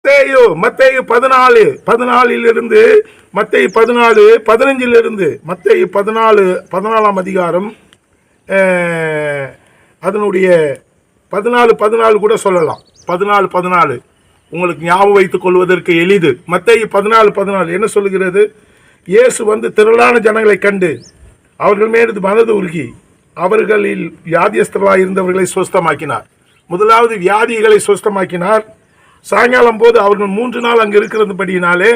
மத்தேயு 14 மத்தேயு 14 15 மத்தேயு 14 அதிகாரம் அதனுடைய 14 கூட சொல்லலாம். 14 உங்களுக்கு ஞாபகம் வைத்துக் கொள்வதற்கு எளிது. மத்தேயு 14 என்ன சொல்லுகிறது? இயேசு வந்து திரளான ஜனங்களை கண்டு அவர்கள் மேல் மனது உருகி அவர்களில் வியாதியஸ்தர்களாக இருந்தவர்களை சுஸ்தமாக்கினார். முதலாவது வியாதிகளை சுஸ்தமாக்கினார். சாயங்காலம் போது அவர்கள் 3 நாள் அங்கு இருக்கிறதுபடியினாலே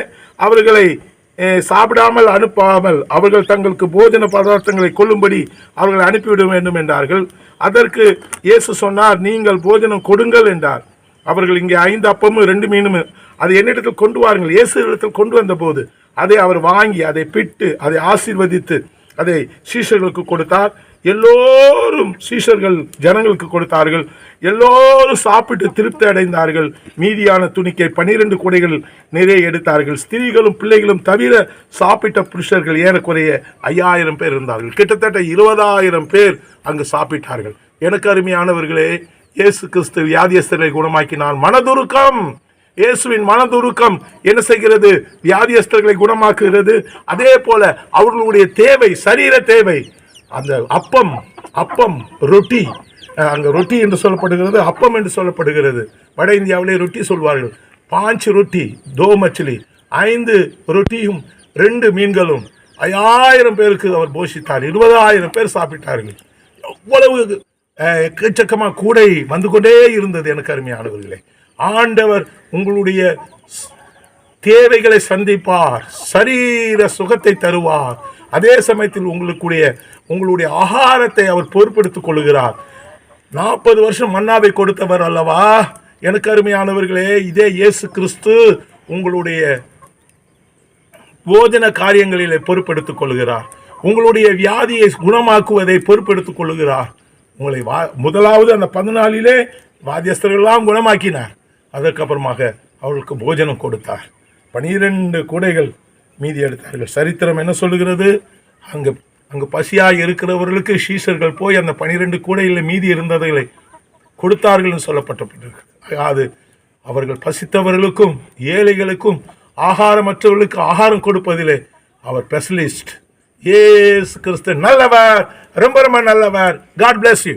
அவர்களை சாப்பிடாமல் அனுப்பாமல் அவர்கள் தங்களுக்கு போஜன பதார்த்தங்களை கொள்ளும்படி அவர்களை அனுப்பிவிட வேண்டும் என்றார்கள். அதற்கு இயேசு சொன்னார், நீங்கள் போஜனம் கொடுங்கள் என்றார். அவர்கள் இங்கே 5 அப்பமும் 2 மீனும் அதை என்னிடத்தில் கொண்டு வாருங்கள். இயேசு இடத்தில் கொண்டு வந்த போது அதை அவர் வாங்கி அதை பிட்டு அதை ஆசீர்வதித்து அதை சீஷர்களுக்கு கொடுத்தார். எல்லோரும் சீஷர்கள் ஜனங்களுக்கு கொடுத்தார்கள். எல்லோரும் சாப்பிட்டு திருப்தி அடைந்தார்கள். மீதியான துணிக்கை 12 கூடைகள் நிறைய எடுத்தார்கள். ஸ்திரீகளும் பிள்ளைகளும் தவிர சாப்பிட்ட புருஷர்கள் ஏறக்குறைய 5000 பேர் இருந்தார்கள். கிட்டத்தட்ட 20,000 பேர் அங்கு சாப்பிட்டார்கள். எனக்கு அருமையானவர்களே, இயேசு கிறிஸ்து வியாதியஸ்தரை குணமாக்கினார். மனதுருக்கம், இயேசுவின் மனதுருக்கம் என்ன செய்கிறது? வியாதியஸ்தர்களை குணமாக்குகிறது. அதே போல அவர்களுடைய தேவை, சரீர தேவை, அந்த அப்பம் ரொட்டி, அங்கே ரொட்டி என்று சொல்லப்படுகிறது, அப்பம் என்று சொல்லப்படுகிறது. வட இந்தியாவிலே ரொட்டி சொல்வார்கள். 5 ரொட்டி, 2 மச்சிலி, 5 ரொட்டியும் 2 மீன்களும் 5000 பேருக்கு அவர் போஷித்தார். 20,000 பேர் சாப்பிட்டார்கள். எவ்வளவு எக்கச்சக்கமாக கூடை வந்து கொண்டே இருந்தது. எனக்கு அருமையானவர்களே, ஆண்டவர் உங்களுடைய தேவைகளை சந்திப்பார், சரீர சுகத்தை தருவார். அதே சமயத்தில் உங்களுடைய ஆகாரத்தை அவர் பொறுப்பெடுத்துக் கொள்கிறார். 40 வருஷம் மன்னாவை கொடுத்தவர் அல்லவா? எனக்கு அருமையானவர்களே, இதே இயேசு கிறிஸ்து உங்களுடைய போஜன காரியங்களிலே பொறுப்பெடுத்துக் கொள்கிறார். உங்களுடைய வியாதியை குணமாக்குவதை பொறுப்பெடுத்துக் கொள்கிறார். உங்களை முதலாவது அந்த 14 வாத்தியஸ்தர்களெல்லாம் குணமாக்கினார். அதற்கப்புறமாக அவர்களுக்கு போஜனம் கொடுத்தார். 12 கூடைகள் மீதி எடுத்தார்கள். சரித்திரம் என்ன சொல்லுகிறது? அங்கு பசியாக இருக்கிறவர்களுக்கு சீஷர்கள் போய் அந்த 12 கூடையில் மீதி இருந்ததை கொடுத்தார்கள் சொல்லப்பட்டிருக்கு. அது அவர்கள் பசித்தவர்களுக்கும் ஏழைகளுக்கும் ஆகாரமற்றவர்களுக்கு ஆகாரம் கொடுப்பதிலே அவர் ஸ்பெஷலிஸ்ட். இயேசு கிறிஸ்து நல்லவர், ரொம்ப ரொம்ப நல்லவர். God bless you.